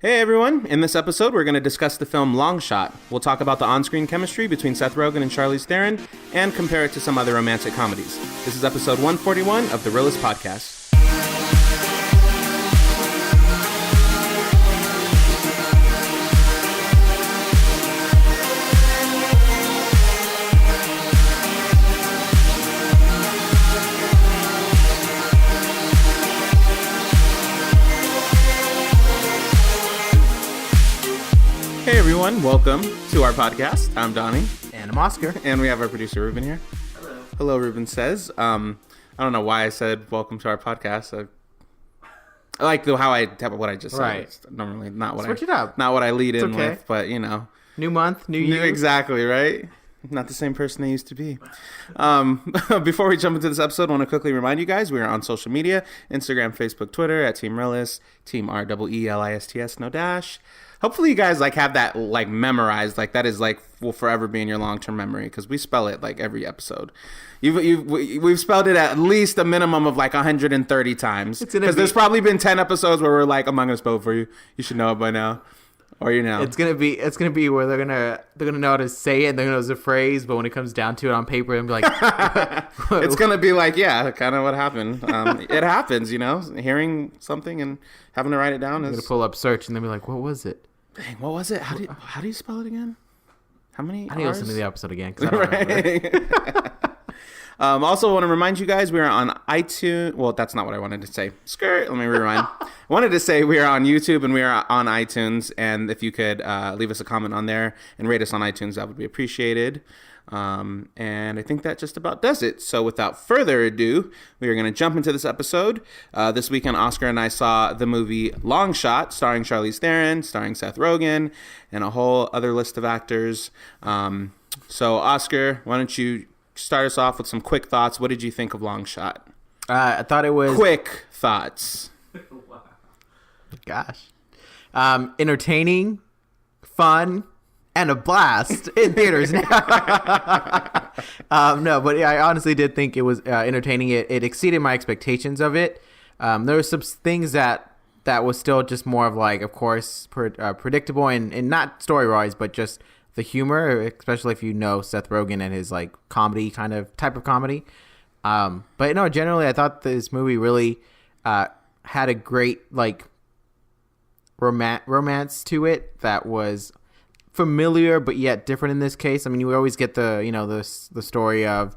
Hey everyone, in this episode we're going to discuss the film Long Shot. We'll talk about the on-screen chemistry between Seth Rogen and Charlize Theron and compare it to some other romantic comedies. This is episode 141 of the Reel-ists podcast. Hey everyone, welcome to our podcast. I'm Donnie. And I'm Oscar. And we have our producer Ruben here. Hello. Hello, Ruben says. I don't know why I said welcome to our podcast. I like how what I just said. Right. It's normally not what Switch it up. Not what I lead in okay. with, but you know. New month, new year. Exactly, right? Not the same person I used to be. Before we jump into this episode, I want to quickly remind you guys we are on social media: Instagram, Facebook, Twitter at Team Reel-ists, Team REELISTS, no dash. Hopefully you guys have that memorized. That is will forever be in your long-term memory because we spell it every episode. We've spelled it at least a minimum of 130 times. Because there's probably been 10 episodes where we're I'm gonna spell it for you. You should know it by now. Or you know. It's gonna be where they're gonna know how to say it and they're gonna know the phrase, but when it comes down to it on paper and be like it's gonna be kind of what happened. It happens, hearing something and having to write it down. I'm gonna pull up search and then be like, what was it? Dang, what was it? How do you spell it again? How many? I need to listen to the episode again because I don't remember. Also, want to remind you guys we are on iTunes. Well, that's not what I wanted to say. Skirt. Let me rewind. I wanted to say we are on YouTube and we are on iTunes. And if you could leave us a comment on there and rate us on iTunes, that would be appreciated. And I think that just about does it. So without further ado, we are going to jump into this episode. This weekend, Oscar and I saw the movie Long Shot, starring Charlize Theron, starring Seth Rogen, and a whole other list of actors. So Oscar, why don't you start us off with some quick thoughts? What did you think of Long Shot? I thought it was quick thoughts. Wow. Gosh, entertaining, fun, and a blast in theaters now. No, but I honestly did think it was entertaining. It exceeded my expectations of it. There were some things that was still just more of of course, predictable and not story-wise, but just the humor, especially if you know Seth Rogen and his comedy type of comedy. But no, generally I thought this movie really had a great romance to it that was familiar but yet different in this case. I mean, you always get the story of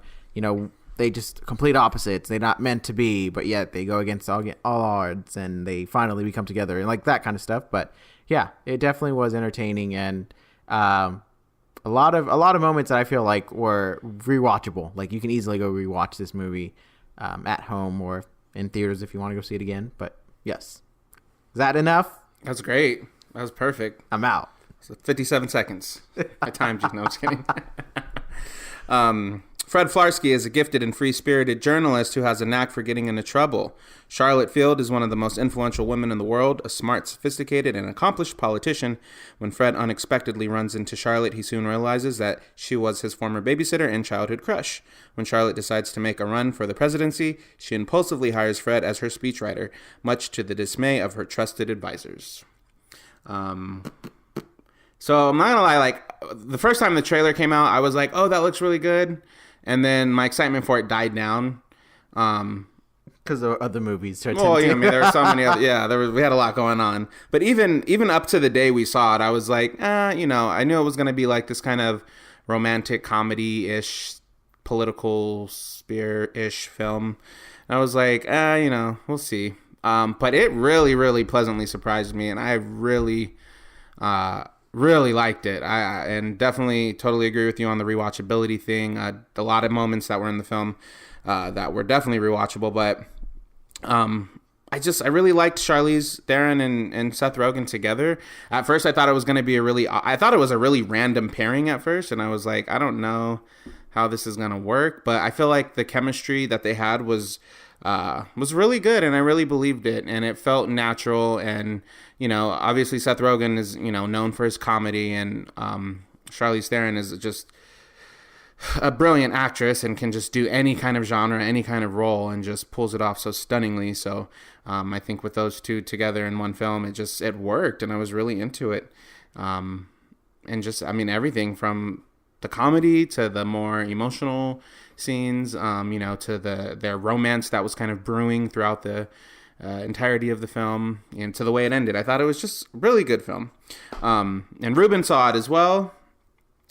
they just complete opposites. They're not meant to be, but yet they go against all odds and they finally become together and that kind of stuff. But yeah, it definitely was entertaining and a lot of moments that I feel were rewatchable. You can easily go rewatch this movie at home or in theaters if you want to go see it again. But yes, is that enough? That's great. That was perfect. I'm out. So 57 seconds. I timed you. No, I'm just kidding. Fred Flarsky is a gifted and free-spirited journalist who has a knack for getting into trouble. Charlotte Field is one of the most influential women in the world, a smart, sophisticated, and accomplished politician. When Fred unexpectedly runs into Charlotte, he soon realizes that she was his former babysitter and childhood crush. When Charlotte decides to make a run for the presidency, she impulsively hires Fred as her speechwriter, much to the dismay of her trusted advisors. So I'm not gonna lie, the first time the trailer came out, I was like, oh, that looks really good. And then my excitement for it died down. Because of other movies. Well, yeah, I mean, there were so many other, we had a lot going on. But even up to the day we saw it, I was like, I knew it was going to be this kind of romantic comedy-ish, political spear-ish film. And I was like, we'll see. But it really, really pleasantly surprised me. And I really liked it. And definitely totally agree with you on the rewatchability thing. A lot of moments that were in the film that were definitely rewatchable, but I really liked Charlize Theron and Seth Rogen together. At first I thought it was going to be I thought it was a really random pairing at first, and I was like, I don't know how this is going to work, but I feel like the chemistry that they had was really good, and I really believed it, and it felt natural. And obviously Seth Rogen is known for his comedy, and Charlize Theron is just a brilliant actress and can just do any kind of genre, any kind of role, and just pulls it off so stunningly. So I think with those two together in one film, it worked, and I was really into it. And just, I mean, everything from the comedy to the more emotional scenes, to their romance that was kind of brewing throughout the entirety of the film, and to the way it ended. I thought it was just a really good film. And Ruben saw it as well.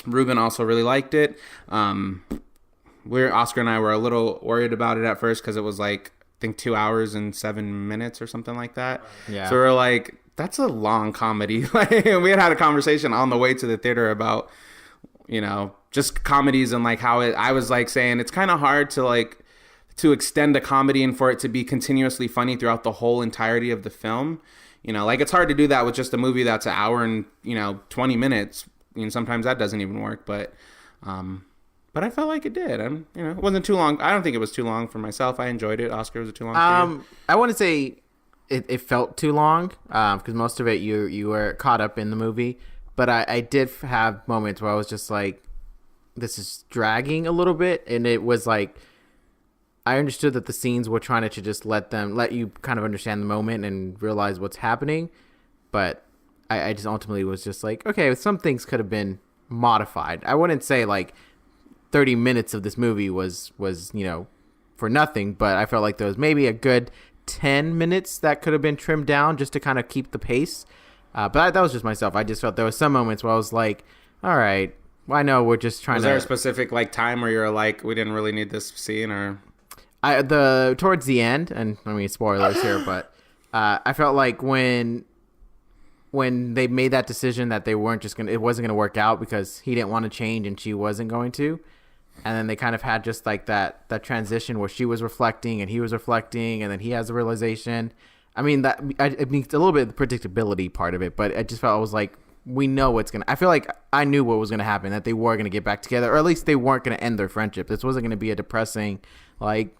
Ruben also really liked it. Oscar and I were a little worried about it at first because it was like, I think 2 hours and 7 minutes or something like that. Yeah. So we were like, that's a long comedy. Like, we had a conversation on the way to the theater about, just comedies and like how I was like saying it's kind of hard to extend a comedy and for it to be continuously funny throughout the whole entirety of the film. Like it's hard to do that with just a movie that's an hour and 20 minutes. Sometimes that doesn't even work, but I felt like it did. It wasn't too long. I don't think it was too long for myself. I enjoyed it. Oscar, was it too long for you? I want to say it felt too long because most of it you were caught up in the movie, but I did have moments where I was just like, this is dragging a little bit, and it was like I understood that the scenes were trying to just let you kind of understand the moment and realize what's happening, but I just ultimately was just like, okay, some things could have been modified. I wouldn't say like 30 minutes of this movie was for nothing, but I felt like there was maybe a good 10 minutes that could have been trimmed down just to kind of keep the pace. But that was just myself. I just felt there was some moments where I was like, all right, well, I know we're just trying to... Was there a specific like time where you're like, we didn't really need this scene, or... Towards the end, and I mean, spoilers here, but I felt like when they made that decision that it wasn't gonna work out because he didn't want to change and she wasn't going to, and then they kind of had just like that transition where she was reflecting and he was reflecting, and then he has the realization. I mean, I mean, it's a little bit of the predictability part of it, but I just felt I was like, we know what's gonna. I feel like I knew what was gonna happen, that they were gonna get back together, or at least they weren't gonna end their friendship. This wasn't gonna be a depressing, like,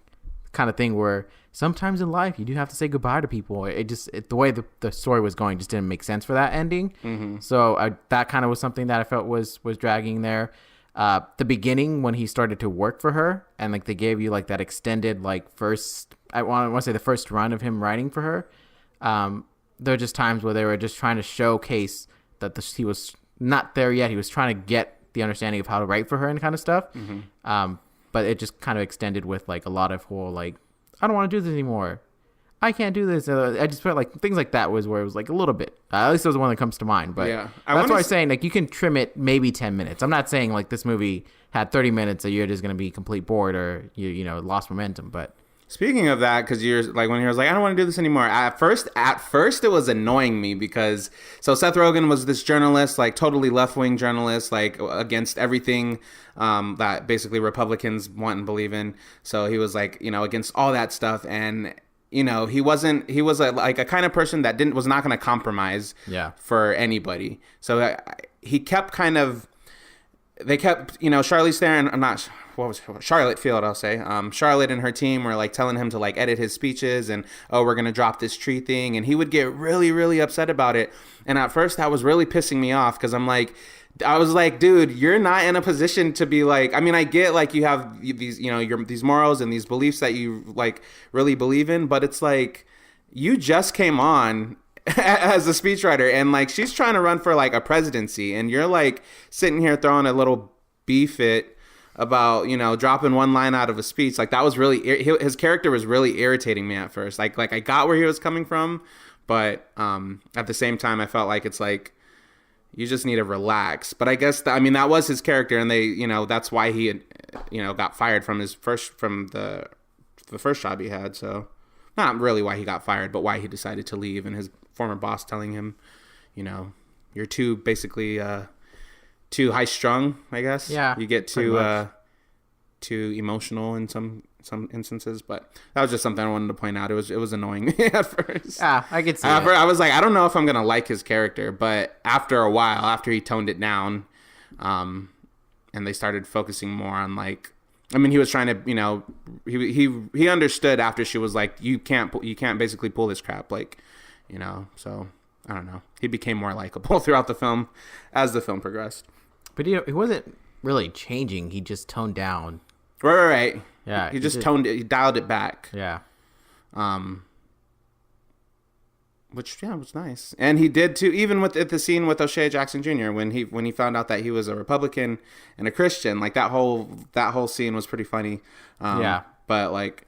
kind of thing where sometimes in life you do have to say goodbye to people. The way the story was going just didn't make sense for that ending. Mm-hmm. So that kind of was something that I felt was dragging there. The beginning when he started to work for her and like they gave you like that extended like first, I want to say the first run of him writing for her. There were just times where they were just trying to showcase that he was not there yet. He was trying to get the understanding of how to write for her and kind of stuff. Mm-hmm. But it just kind of extended with like a lot of whole like, I don't want to do this anymore. I can't do this. I just felt like things like that was where it was like a little bit. At least it was the one that comes to mind. But yeah, that's why I'm saying like you can trim it maybe 10 minutes. I'm not saying like this movie had 30 minutes that you're just going to be complete bored or you lost momentum. But speaking of that, because you're like when he was like, I don't want to do this anymore. At first it was annoying me because Seth Rogen was this journalist, like totally left-wing journalist, like against everything that basically Republicans want and believe in. So he was like, against all that stuff. And, he was like a kind of person that was not going to compromise for anybody. So he kept they kept, Charlize Theron, Charlotte Field, I'll say. Charlotte and her team were like telling him to like edit his speeches and, we're going to drop this tree thing. And he would get really, really upset about it. And at first that was really pissing me off because I was like, dude, you're not in a position to be like, I mean, I get like you have these, these morals and these beliefs that you like really believe in, but it's like you just came on as a speechwriter and like she's trying to run for like a presidency and you're like sitting here throwing a little beef fit about, dropping one line out of a speech. Like that was really, his character was really irritating me at first. Like I got where he was coming from, but at the same time I felt like it's like, you just need to relax. But I guess that was his character, and they, that's why he had, got fired from the first job he had. So not really why he got fired, but why he decided to leave, and his former boss telling him, you're too high strung, I guess. Yeah. You get too emotional in some instances, but that was just something I wanted to point out. It was annoying me at first. Yeah, I could see it. I was like, I don't know if I'm gonna like his character, but after a while, after he toned it down, and they started focusing more on like, he was trying to, he understood after she was like, you can't basically pull this crap, like, so I don't know. He became more likable throughout the film as the film progressed. But he wasn't really changing. He just toned down. Right. Yeah, He just he dialed it back. Yeah. Which was nice. And he did too, even with the scene with O'Shea Jackson Jr. when he found out that he was a Republican and a Christian, like that whole scene was pretty funny. Yeah. But like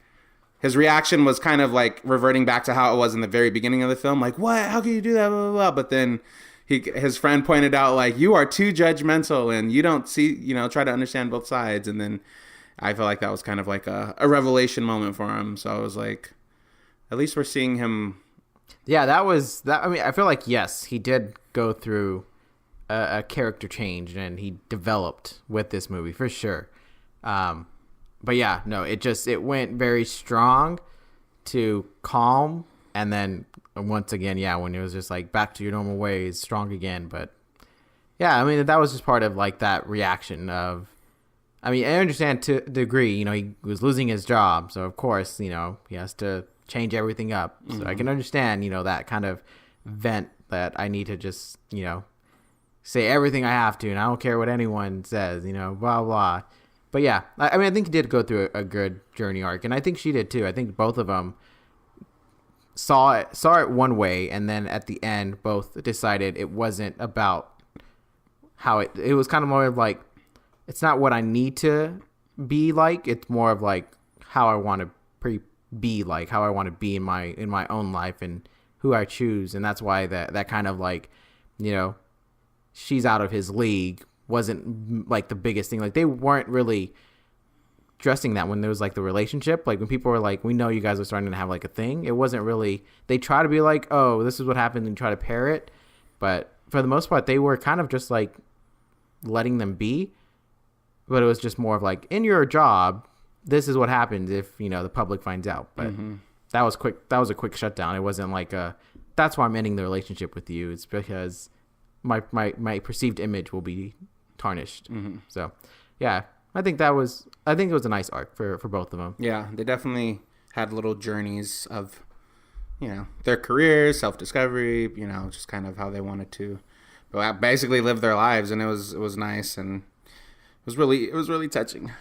his reaction was kind of like reverting back to how it was in the very beginning of the film, like, what? How can you do that? Blah, blah, blah. But then his friend pointed out, like, you are too judgmental and you don't see, try to understand both sides. And then I feel like that was kind of like a revelation moment for him. So I was like, at least we're seeing him. Yeah, that was that. I mean, I feel like, yes, he did go through a character change and he developed with this movie for sure. But yeah, no, it went very strong to calm. And then once again, yeah, when it was just like back to your normal ways, strong again. But yeah, I mean, that was just part of like that reaction of, I mean, I understand to the degree, he was losing his job. So of course, he has to change everything up. So I can understand, that kind of vent that I need to just, say everything I have to, and I don't care what anyone says, blah, blah. But yeah, I mean, I think he did go through a good journey arc, and I think she did too. I think both of them saw it one way, and then at the end, both decided it wasn't about how it was kind of more of like, it's not what I need to be like. It's more of like how I want to be like, how I want to be in my own life and who I choose. And that's why that kind of like, she's out of his league wasn't like the biggest thing. Like they weren't really addressing that when there was like the relationship. Like when people were like, we know you guys are starting to have like a thing. It wasn't really, they try to be like, oh, this is what happened and try to pair it. But for the most part, they were kind of just like letting them be. But it was just more of like, in your job, this is what happens if, the public finds out. But that was quick. That was a quick shutdown. It wasn't like that's why I'm ending the relationship with you. It's because my perceived image will be tarnished. So, yeah, I think it was a nice arc for both of them. Yeah, they definitely had little journeys of, their careers, self-discovery, just kind of how they wanted to basically live their lives. And it was nice. And it was really touching.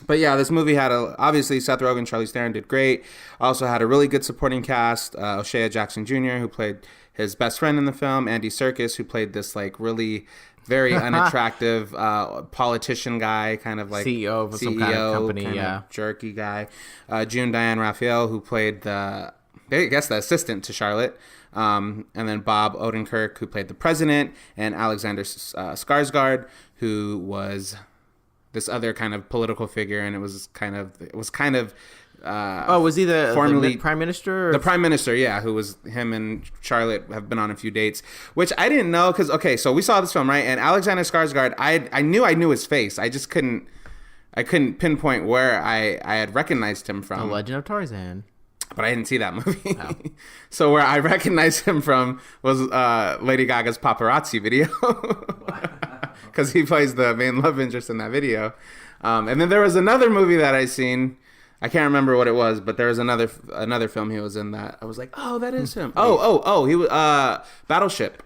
But yeah, this movie had obviously Seth Rogen, Charlize Theron did great. Also had a really good supporting cast. O'Shea Jackson Jr., who played his best friend in the film. Andy Serkis, who played this like really very unattractive politician guy, kind of like CEO of some kind of company, kind yeah, of jerky guy. June Diane Raphael, who played the assistant to Charlotte. And then Bob Odenkirk, who played the president, and Alexander Skarsgård, who was this other kind of political figure, and it was kind of was he the prime minister? The prime minister, yeah, who was him and Charlotte have been on a few dates, which I didn't know because so we saw this film, right? And Alexander Skarsgård, I knew his face, I just couldn't pinpoint where I had recognized him from. The Legend of Tarzan. But I didn't see that movie. Oh. So where I recognized him from was Lady Gaga's Paparazzi video. Because he plays the main love interest in that video. And then there was another movie that I seen. I can't remember what it was, but there was another film he was in that I was like, oh, that is him. Oh, he was Battleship.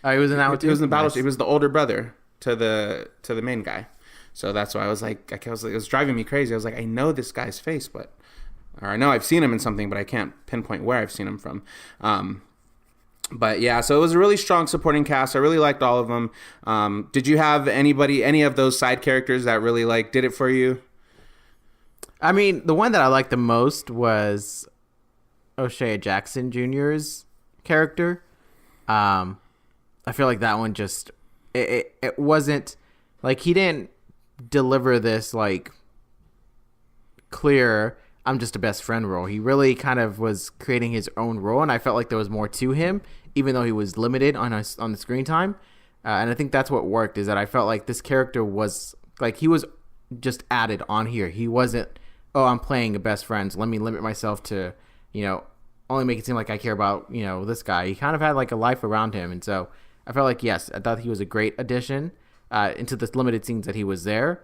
Oh, he was in that one too? He was in Battleship. Nice. He was the older brother to the main guy. So that's why I was like, it was driving me crazy. I was like, I know this guy's face, or I know I've seen him in something, but I can't pinpoint where I've seen him from. But yeah, so it was a really strong supporting cast. I really liked all of them. Did you have any of those side characters that really like did it for you? I mean, the one that I liked the most was O'Shea Jackson Jr.'s character. I feel like that one just it wasn't like he didn't deliver this like clear I'm just a best friend role. He really kind of was creating his own role, and I felt like there was more to him, even though he was limited on the screen time. And I think that's what worked, is that I felt like this character was like he was just added on here. He wasn't, oh, I'm playing a best friend, so let me limit myself to, only make it seem like I care about, this guy. He kind of had like a life around him, and so I felt like, yes, I thought he was a great addition into the limited scenes that he was there.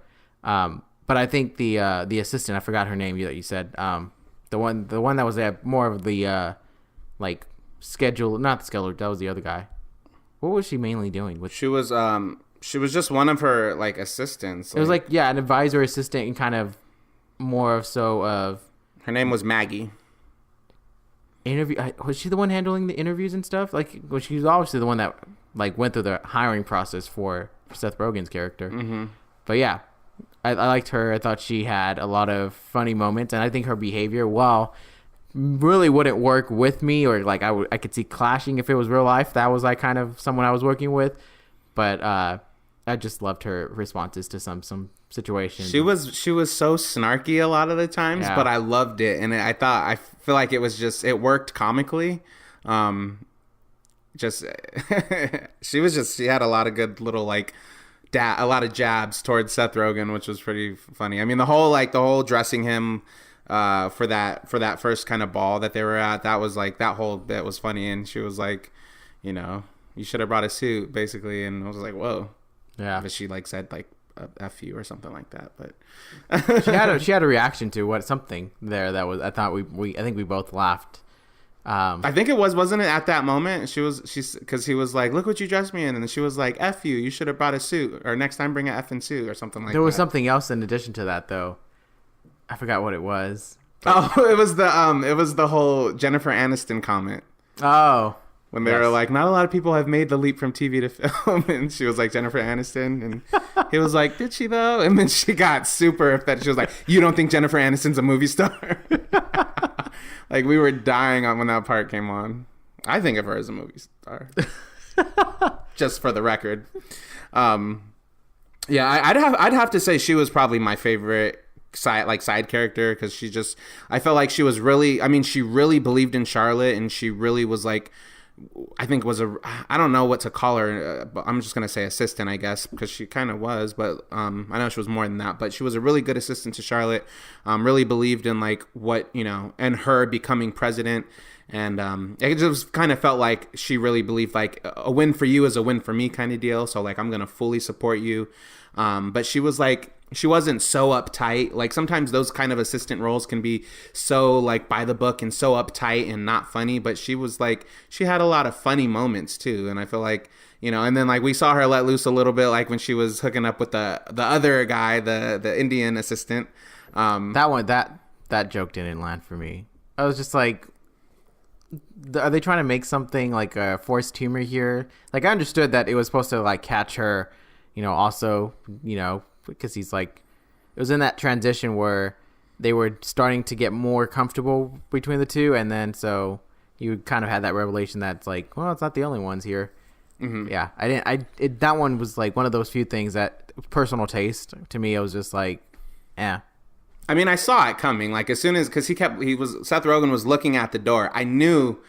But I think the assistant, I forgot her name that you said, the one that was there, more of the not the scheduler, that was the other guy. What was she mainly doing? She was She was just one of her like assistants. It was like an advisor assistant and kind of more of so of. Her name was Maggie. Was she the one handling the interviews and stuff? Like, well, she was obviously the one that like went through the hiring process for Seth Rogen's character. Mm-hmm. But yeah, I liked her. I thought she had a lot of funny moments, and I think her behavior, while really wouldn't work with me, or like I could see clashing if it was real life. That was like kind of someone I was working with, but I just loved her responses to some situations. She was so snarky a lot of the times, but I loved it, and I feel like it worked comically. She had a lot of good little like a lot of jabs towards Seth Rogen, which was pretty funny. I mean, the whole dressing him for that first kind of ball that they were at, that was like, that whole bit was funny, and she was like, you should have brought a suit, basically, and I was like, whoa. Yeah, but she like said like F you or something like that. But she had a reaction to something there that was, I thought I think we both laughed. I think it wasn't it at that moment? Because he was like, look what you dressed me in, and then she was like, F you should have brought a suit, or next time bring an effing suit or something like that. There was something else in addition to that though. I forgot what it was. It was the whole Jennifer Aniston comment. Oh. When they were like, not a lot of people have made the leap from TV to film. And she was like, Jennifer Aniston. And he was like, did she though? And then she got super offended. She was like, you don't think Jennifer Aniston's a movie star? Like, we were dying on when that part came on. I think of her as a movie star. Just for the record. Yeah, I'd have to say she was probably my favorite side character, because I felt like she was really, she really believed in Charlotte, and she really was like, I think I don't know what to call her, but I'm just going to say assistant, I guess, because she kind of was, but I know she was more than that, but she was a really good assistant to Charlotte, really believed in like what, and her becoming president, and it just kind of felt like she really believed like a win for you is a win for me kind of deal, so like I'm going to fully support you, but she was like, she wasn't so uptight. Like sometimes those kind of assistant roles can be so like by the book and so uptight and not funny, but she was like, she had a lot of funny moments too. And I feel like, and then like we saw her let loose a little bit, like when she was hooking up with the other guy, the Indian assistant. That joke didn't land for me. I was just like, are they trying to make something like a forced humor here? Like I understood that it was supposed to like catch her, also, because he's like, it was in that transition where they were starting to get more comfortable between the two, and then so you kind of had that revelation that's like, well, it's not the only ones here. Mm-hmm. Yeah, that one was like one of those few things that personal taste to me. It was just like, yeah. I saw it coming, like as soon as, because Seth Rogen was looking at the door. I knew,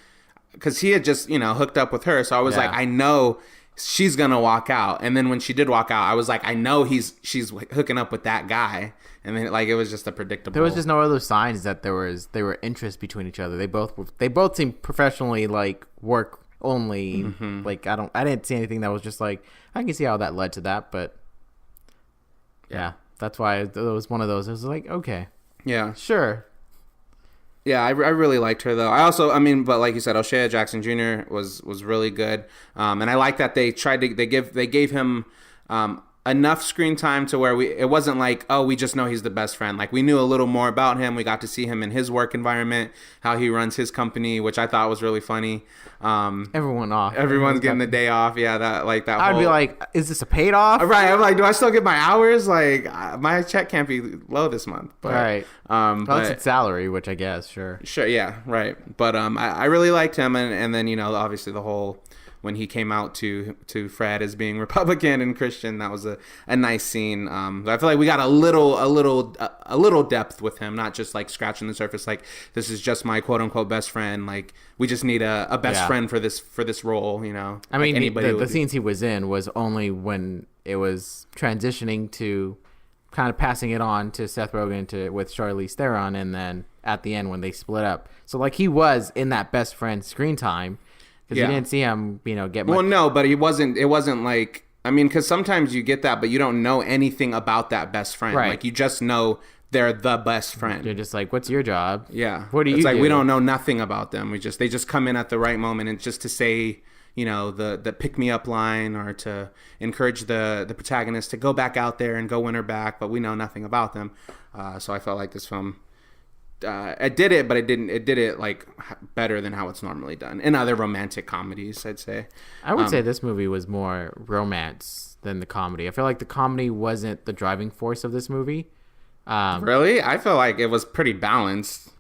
because he had just hooked up with her, so I was like, I know she's gonna walk out. And then when she did walk out, I was like, I know she's hooking up with that guy. And then like it was just a predictable. There was just no other signs that there were interest between each other. They both seemed professionally like work only. Mm-hmm. Like I didn't see anything that was just like, I can see how that led to that, but yeah, that's why it was one of those. It was like, okay, yeah, sure. Yeah, I really liked her though. I also, but like you said, O'Shea Jackson Jr. was really good, and I like that they gave him enough screen time to where it wasn't like, oh, we just know he's the best friend. Like we knew a little more about him. We got to see him in his work environment, how he runs his company, which I thought was really funny. Everyone's getting the day off. Yeah, that I'd be like, is this a paid off? Right. I'm like, do I still get my hours? Like my check can't be low this month. But, right. But it's salary, which I guess, sure. Yeah. Right. But I really liked him, and then obviously the whole, when he came out to Fred as being Republican and Christian, that was a nice scene. I feel like we got a little depth with him, not just like scratching the surface. Like this is just my quote unquote best friend. Like we just need a best friend for this role. The scenes he was in was only when it was transitioning to kind of passing it on to Seth Rogen with Charlize Theron, and then at the end when they split up. So like he was in that best friend screen time. Because you didn't see him, get much. Well, no, but it wasn't like, because sometimes you get that, but you don't know anything about that best friend. Right. Like, you just know they're the best friend. You're just like, what's your job? Yeah. What do you do? It's like, we don't know nothing about them. They just come in at the right moment, and just to say, the pick me up line, or to encourage the protagonist to go back out there and go win her back, but we know nothing about them. So I felt like this film, it did it, but it did it like better than how it's normally done in other romantic comedies, I'd say. I would say this movie was more romance than the comedy. I feel like the comedy wasn't the driving force of this movie. Really? I feel like it was pretty balanced.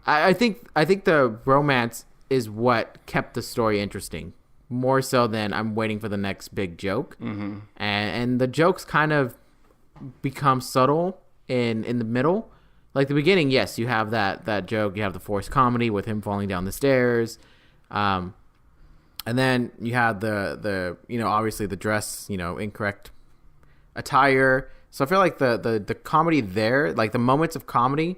I think the romance is what kept the story interesting, more so than I'm waiting for the next big joke. Mm-hmm. And the jokes kind of become subtle in the middle. Like the beginning, yes, you have that joke. You have the forced comedy with him falling down the stairs. And then you have the obviously the dress, incorrect attire. So I feel like the comedy there, like the moments of comedy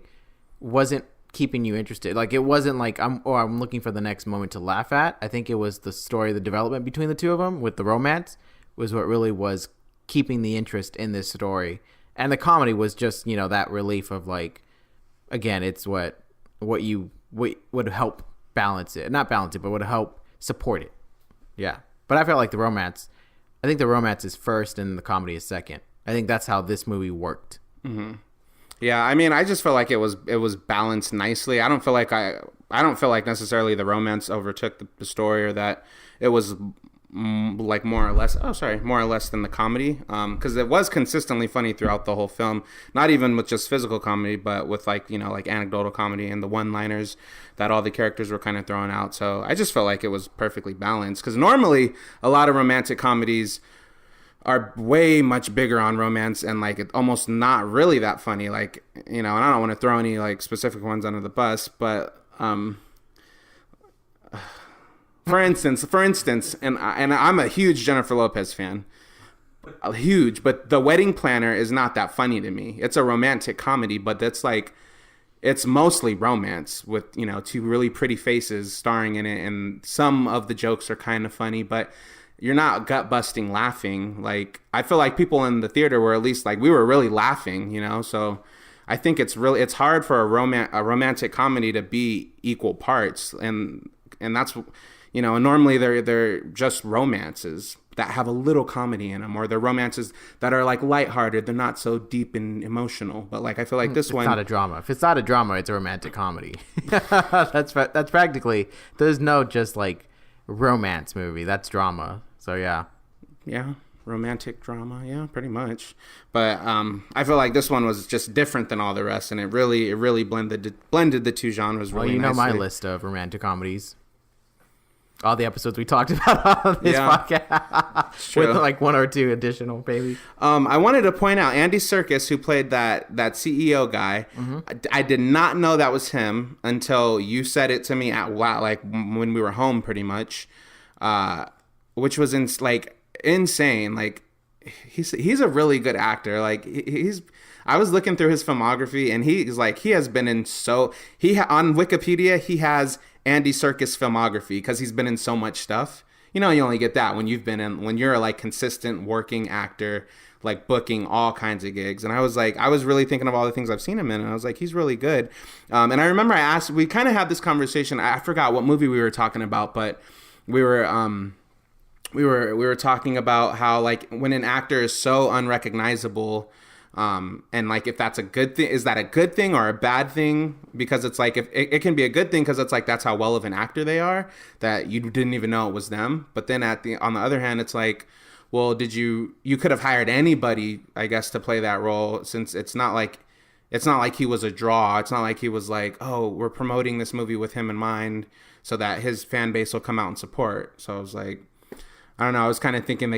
wasn't keeping you interested. Like it wasn't like I'm looking for the next moment to laugh at. I think it was the story, the development between the two of them with the romance was what really was keeping the interest in this story. And the comedy was just, that relief of like, again, it's what would help balance it. Not balance it, but would help support it. Yeah. But I felt like I think the romance is first and the comedy is second. I think that's how this movie worked. Mm-hmm. Yeah, I mean, I just feel like it was balanced nicely. I don't feel like necessarily the romance overtook the story, or that it was like more or less than the comedy, because it was consistently funny throughout the whole film, not even with just physical comedy, but with like anecdotal comedy and the one-liners that all the characters were kind of throwing out. So I just felt like it was perfectly balanced, because normally a lot of romantic comedies are way much bigger on romance and like it's almost not really that funny, like, and I don't want to throw any like specific ones under the bus, but for instance, and I'm a huge Jennifer Lopez fan, but The Wedding Planner is not that funny to me. It's a romantic comedy, but that's like, it's mostly romance with, two really pretty faces starring in it, and some of the jokes are kind of funny, but you're not gut busting laughing. Like, I feel like people in the theater were at least like, we were really laughing, so I think it's hard for a romantic comedy to be equal parts, and that's, and normally they're just romances that have a little comedy in them, or they're romances that are like lighthearted. They're not so deep and emotional. But like, I feel like it's not a drama. If it's not a drama, it's a romantic comedy. That's practically, there's no just like romance movie. That's drama. So yeah, romantic drama, yeah, pretty much. But I feel like this one was just different than all the rest, and it really blended the two genres really nicely. My list of romantic comedies. All the episodes we talked about on this podcast, with like one or two additional, maybe. I wanted to point out Andy Serkis, who played that CEO guy. Mm-hmm. I did not know that was him until you said it to me like when we were home, pretty much, which was insane. Like he's a really good actor. Like I was looking through his filmography, and he has been in on Wikipedia he has Andy Serkis filmography because he's been in so much stuff. You only get that when you're a like consistent working actor, like booking all kinds of gigs. And I was really thinking of all the things I've seen him in, and I was like, he's really good. And I remember we kind of had this conversation. I forgot what movie we were talking about, but we were talking about how like when an actor is so unrecognizable, and like if that's a good thing, is that a good thing or a bad thing? Because it's like, if it can be a good thing because it's like that's how well of an actor they are, that you didn't even know it was them. But then on the other hand, it's like, well, you could have hired anybody, I guess, to play that role, since it's not like he was a draw. It's not like he was like, oh, we're promoting this movie with him in mind so that his fan base will come out and support. So I was like, I don't know. I was kind of thinking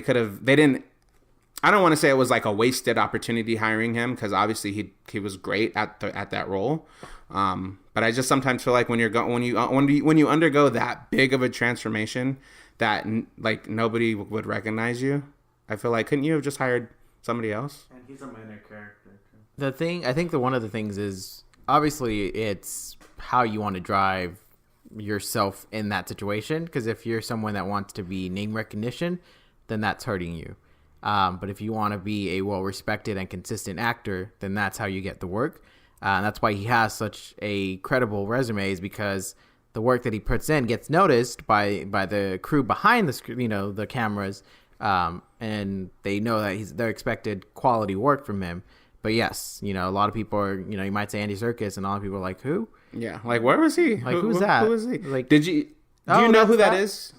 I don't want to say it was like a wasted opportunity hiring him, because obviously he was great at that role. But I just sometimes feel like when you undergo that big of a transformation that like nobody would recognize you, I feel like, couldn't you have just hired somebody else? And he's a minor character too. I think one of the things is obviously it's how you want to drive yourself in that situation. Because if you're someone that wants to be name recognition, then that's hurting you. But if you want to be a well-respected and consistent actor, then that's how you get the work. And that's why he has such a credible resume, is because the work that he puts in gets noticed by the crew behind the cameras, and they know that they're expected quality work from him. But yes, a lot of people are, you might say Andy Serkis, and a lot of people are like, who? Yeah, like, where was he? Like, who's that? Who is he? Like, do you know who that is?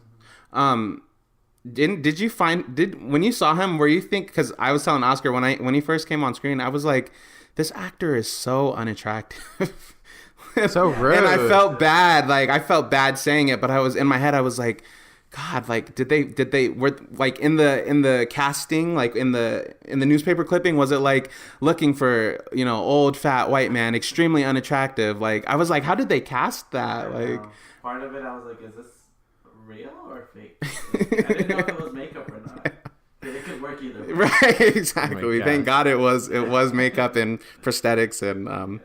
Did you when you saw him, were you because I was telling Oscar when he first came on screen, I was like, this actor is so unattractive. So rude. And I felt bad. Like, I felt bad saying it, but I was in my head, I was like, God, like, did they were like in the casting, like in the newspaper clipping, was it like looking for, old fat white man, extremely unattractive? Like, I was like, how did they cast that? Like, part of it, I was like, is this real or fake? Like, I didn't know if it was makeup or not. It could work either way. Right, exactly. Oh, thank God it was makeup and prosthetics and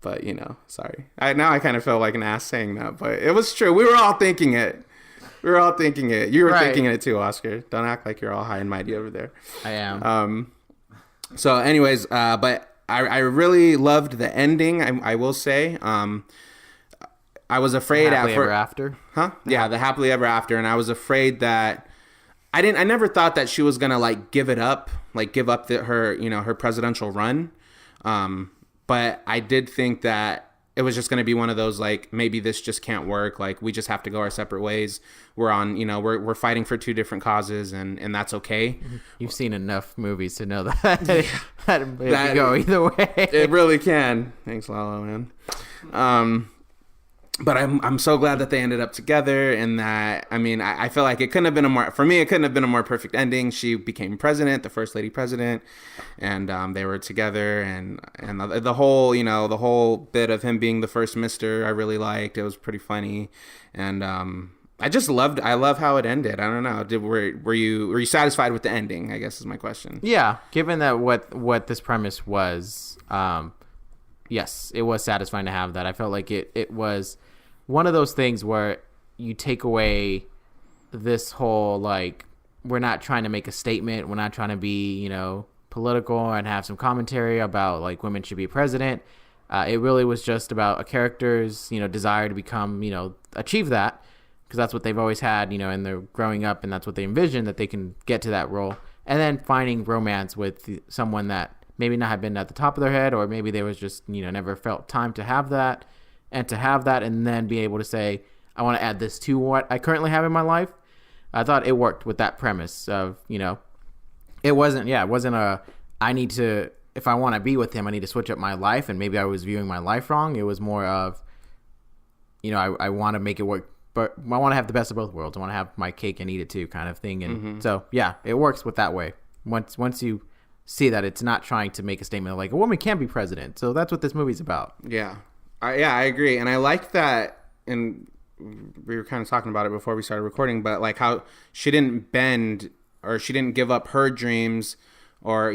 but sorry. Now I kind of feel like an ass saying that, but it was true. We were all thinking it. You were thinking it too, Oscar. Don't act like you're all high and mighty over there. I am. So anyways, but I really loved the ending. I will say. I was afraid Happily Ever After. Huh? Yeah, the happily ever after, and I was afraid that I never thought that she was gonna like give up her presidential run. But I did think that it was just going to be one of those, like, maybe this just can't work. Like, we just have to go our separate ways. We're on, we're fighting for two different causes, and that's okay. You've seen enough movies to know that it can go either way. It really can. Thanks, Lalo, man. But I'm so glad that they ended up together, and that, I mean, I feel like it couldn't have been a more perfect ending. She became president, the first lady president, and they were together, and the whole bit of him being the first Mister, I really liked. It was pretty funny, and I love how it ended. I don't know. Were you satisfied with the ending, I guess is my question. Yeah, given that what this premise was, yes, it was satisfying to have that. I felt like it was one of those things where you take away this whole, like, we're not trying to make a statement. We're not trying to be, political and have some commentary about, like, women should be president. It really was just about a character's, desire to become, achieve that, because that's what they've always had, in their growing up, and that's what they envision, that they can get to that role. And then finding romance with someone that maybe not have been at the top of their head, or maybe they was just, never felt time to have that, and then be able to say, I want to add this to what I currently have in my life. I thought it worked with that premise of, it wasn't I need to, if I want to be with him, I need to switch up my life, and maybe I was viewing my life wrong. It was more of, I want to make it work, but I want to have the best of both worlds. I want to have my cake and eat it too, kind of thing. And so, yeah, it works with that way. Once you see that it's not trying to make a statement of, like, a woman can't be president. So that's what this movie's about. Yeah. I agree. And I like that, and we were kind of talking about it before we started recording, but like how she didn't bend, or she didn't give up her dreams, or,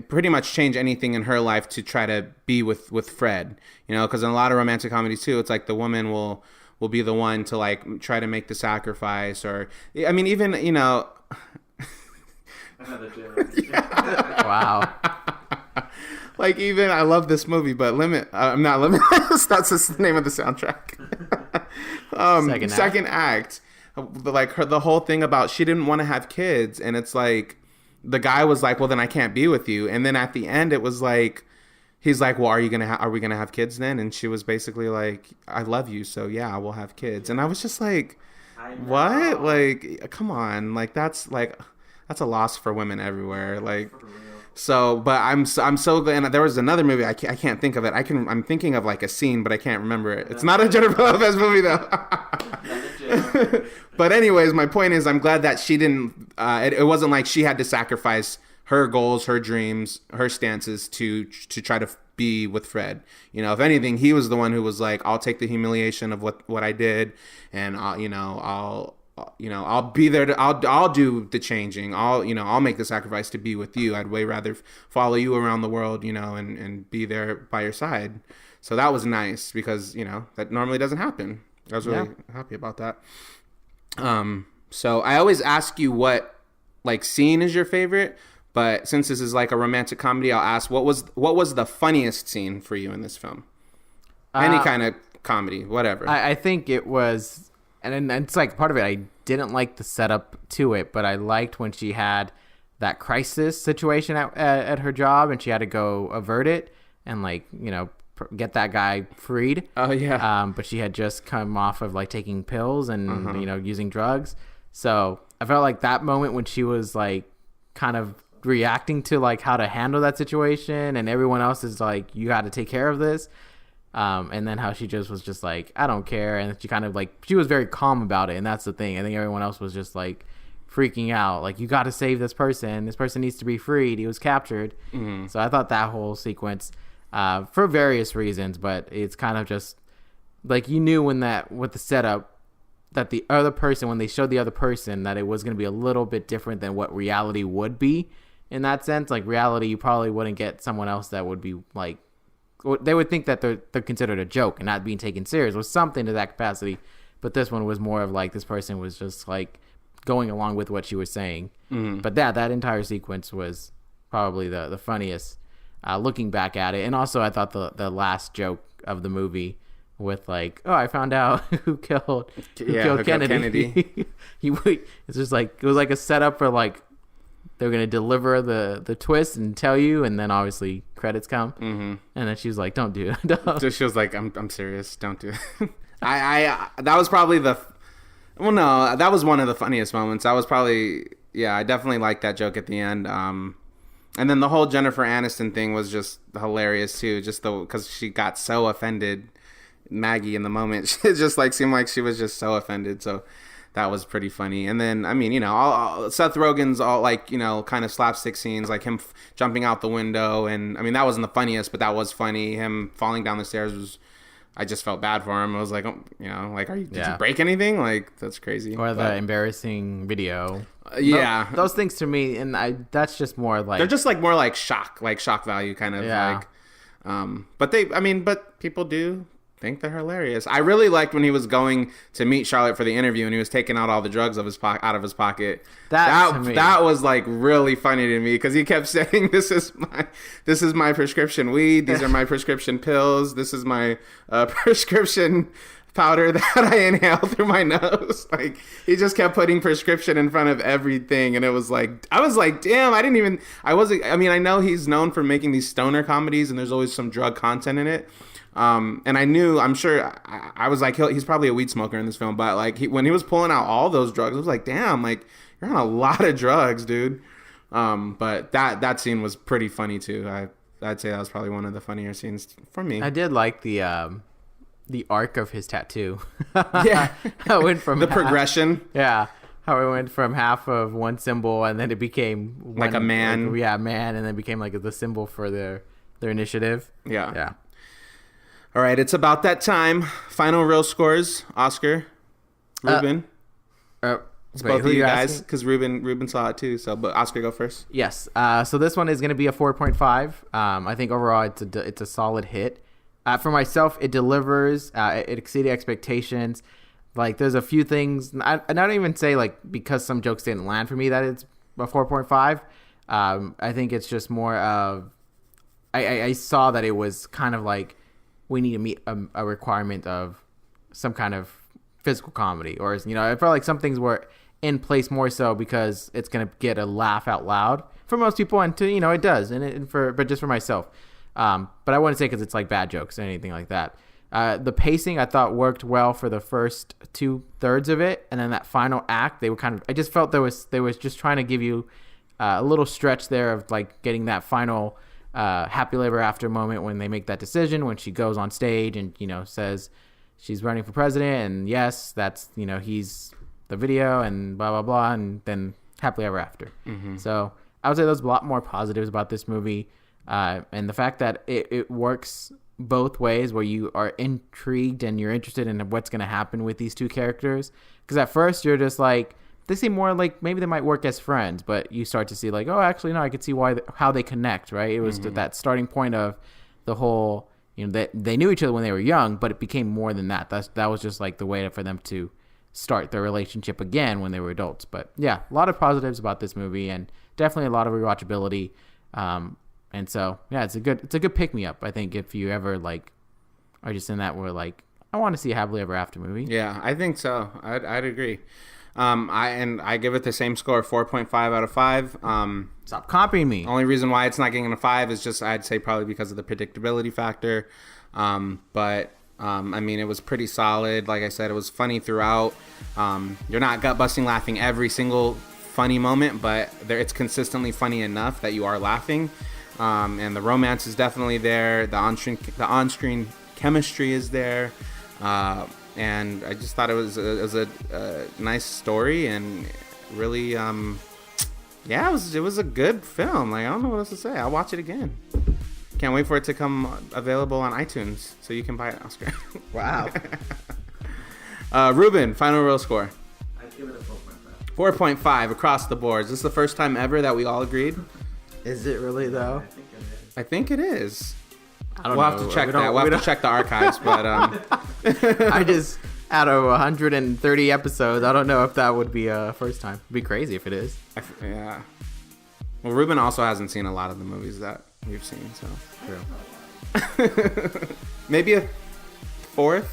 pretty much change anything in her life to try to be with Fred, because in a lot of romantic comedies too, it's like the woman will be the one to, like, try to make the sacrifice, or, I mean, even, Wow. Like, even, I love this movie, but I'm not Limitless. That's the name of the soundtrack. Second act. Like, the whole thing about she didn't want to have kids, and it's like, the guy was like, well, then I can't be with you. And then at the end, it was like, he's like, well, are we gonna have kids then? And she was basically like, I love you, so yeah, we'll have kids. And I was just like, what? Like, come on. Like, that's a loss for women everywhere. Like, so, but I'm so glad. And there was another movie, I can't think of it. I'm thinking of, like, a scene, but I can't remember it. It's not a Jennifer Lopez movie though. But anyways, my point is, I'm glad that she didn't. It wasn't like she had to sacrifice her goals, her dreams, her stances to try to be with Fred. If anything, he was the one who was like, I'll take the humiliation of what I did, and I'll be there. I'll do the changing. I'll make the sacrifice to be with you. I'd way rather follow you around the world, and be there by your side. So that was nice, because, that normally doesn't happen. I was really happy about that. So I always ask you what, like, scene is your favorite, but since this is like a romantic comedy, I'll ask, what was the funniest scene for you in this film? Any kind of comedy, whatever. I think it was, and it's like part of it. I didn't like the setup to it, but I liked when she had that crisis situation at her job, and she had to go avert it and get that guy freed. Oh yeah. But she had just come off of like taking pills and using drugs, so I felt like that moment when she was like kind of reacting to like how to handle that situation, and everyone else is like, you got to take care of this. And then how she just was just like, I don't care. And she kind of like, she was very calm about it. And that's the thing. I think everyone else was just like freaking out. Like, you got to save this person. This person needs to be freed. He was captured. Mm-hmm. So I thought that whole sequence, for various reasons, but it's kind of just like, you knew with the setup that the other person, when they showed the other person, that it was going to be a little bit different than what reality would be in that sense. Like reality, you probably wouldn't get someone else that would be like, they would think that they're considered a joke and not being taken serious, or something to that capacity. But this one was more of like, this person was just like going along with what she was saying. Mm-hmm. But that entire sequence was probably the funniest, looking back at it. And also I thought the last joke of the movie with like, oh, I found out who killed Kennedy. It's just like, it was like a setup for like, they're going to deliver the twist and tell you, and then obviously credits come. Mm-hmm. And then she was like, don't do it. So she was like, I'm serious. Don't do it. That was probably that was one of the funniest moments. That was probably, I definitely liked that joke at the end. And then the whole Jennifer Aniston thing was just hilarious too, just because she got so offended, Maggie, in the moment. It just like seemed like she was just so offended. So that was pretty funny. And then, I mean, all Seth Rogen's all like, kind of slapstick scenes, like him jumping out the window. And I mean, that wasn't the funniest, but that was funny. Him falling down the stairs I just felt bad for him. I was like, did you break anything? Like, that's crazy. Or the embarrassing video. Yeah. Those things to me, and that's just more like, they're just like more like shock value kind of like, but people do think they're hilarious. I really liked when he was going to meet Charlotte for the interview and he was taking out all the drugs out of his pocket. That was like really funny to me, because he kept saying, this is my prescription weed, these are my prescription pills, this is my prescription powder that I inhale through my nose. Like, he just kept putting prescription in front of everything, and it was like, I was like, damn, I know he's known for making these stoner comedies and there's always some drug content in it. And I'm sure I was like, he's probably a weed smoker in this film, but like when he was pulling out all those drugs, I was like, damn, like you're on a lot of drugs, dude. But that scene was pretty funny too. I'd say that was probably one of the funnier scenes for me. I did like the arc of his tattoo. Yeah. How it went from progression. Yeah. How it went from half of one symbol and then it became like a man. Like, man. And then became like the symbol for their initiative. Yeah. Yeah. All right, it's about that time. Final real scores. Oscar, Ruben. It's both of you guys, because Ruben saw it too. So, but Oscar, go first. Yes. So this one is going to be a 4.5. I think overall it's a solid hit. For myself, it delivers. It exceeded expectations. Like, there's a few things. I don't even say like because some jokes didn't land for me that it's a 4.5. I think it's just more of I saw that it was kind of like, we need to meet a requirement of some kind of physical comedy, or I felt like some things were in place more so because it's gonna get a laugh out loud for most people, and it does, but just for myself. But I wouldn't say because it's like bad jokes or anything like that. The pacing I thought worked well for the first 2/3 of it, and then that final act, they were I just felt they was just trying to give you a little stretch there of like getting that final happily ever after moment when they make that decision, when she goes on stage and says she's running for president, and yes, that's he's the video and blah blah blah, and then happily ever after. Mm-hmm. So I would say there's a lot more positives about this movie, and the fact that it works both ways, where you are intrigued and you're interested in what's going to happen with these two characters, because at first you're just like, they seem more like maybe they might work as friends, but you start to see like, oh, actually, no, I could see how they connect, right? It was that starting point of the whole, that they knew each other when they were young, but it became more than that. That was just like the way for them to start their relationship again when they were adults. But yeah, a lot of positives about this movie, and definitely a lot of rewatchability. And so yeah, it's a good pick me up. I think if you ever like are just in that where like, I want to see a happily ever after movie. Yeah, I think so. I'd agree. I give it the same score, 4.5 out of 5. Stop copying me. Only reason why it's not getting a 5 is just, I'd say, probably because of the predictability factor. But I mean, it was pretty solid. Like I said, it was funny throughout. You're not gut busting laughing every single funny moment, but it's consistently funny enough that you are laughing. And the romance is definitely there. The on-screen chemistry is there. And I just thought it was a nice story, and really, it was a good film. Like, I don't know what else to say. I'll watch it again. Can't wait for it to come available on iTunes so you can buy it, Oscar. Wow. Ruben, final real score. I'd give it a 4.5. 4.5 across the board. Is this the first time ever that we all agreed? Is it really though? I think it is. I think it is. I don't We'll know. have to check We that. don't- We'll we have to check the archives, but I just, out of 130 episodes, I don't know if that would be a first time. It'd be crazy if it is. yeah. Well, Ruben also hasn't seen a lot of the movies that we've seen, so True. maybe a fourth,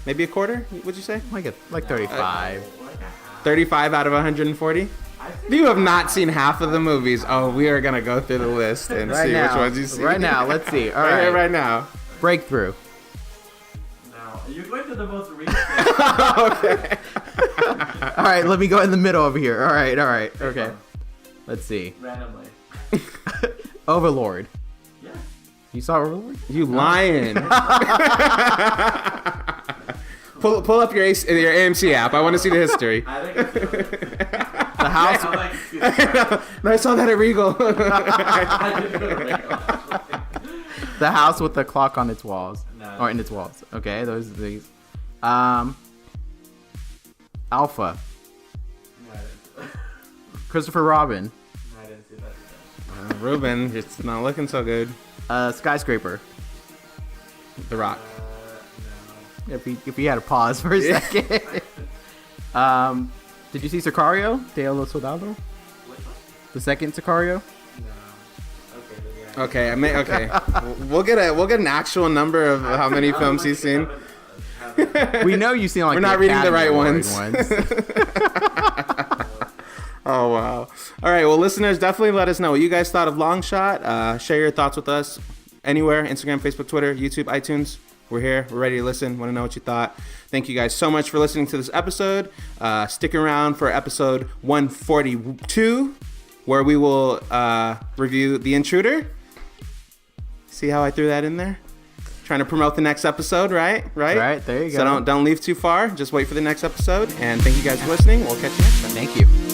maybe a quarter. Would you say Like 35. Like a half. 35 out of 140? I think You have not seen half of the movies. Oh, we are gonna go through the list and Right see now. which ones you see. Right now, let's see. All Right right. here, right now. Breakthrough. now you're going to the most recent. Okay. All right, let me go in the middle over here. All right. Okay. Let's see. Randomly. Overlord. Yeah. You saw Overlord? You lying. Pull up your AMC app. I want to see the history. I think it's good. The house. I'm like, excuse me. No, I saw that at Regal. I did go to Ringo, actually. The house with the clock on its walls. No. Or in its walls. Okay, those are these. Alpha. No, I didn't. Christopher Robin. No, I didn't see that either. Ruben, it's not looking so good. Skyscraper. The Rock. No. If he had a pause for a second. Did you see Sicario? De los Soldados? Which one? The second Sicario? No. Okay, then yeah. Okay, we'll get an actual number of how many films he's seen. We know you've seen like We're the not reading the Academy right Award ones. Oh wow! All right, well, listeners, definitely let us know what you guys thought of Long Shot. Share your thoughts with us anywhere: Instagram, Facebook, Twitter, YouTube, iTunes. We're here. We're ready to listen. Want to know what you thought. Thank you guys so much for listening to this episode. Stick around for episode 142, where we will review The Intruder. See how I threw that in there? Trying to promote the next episode, right? Right, there you go. So don't leave too far. Just wait for the next episode. And thank you guys for listening. We'll catch you next time. Thank you.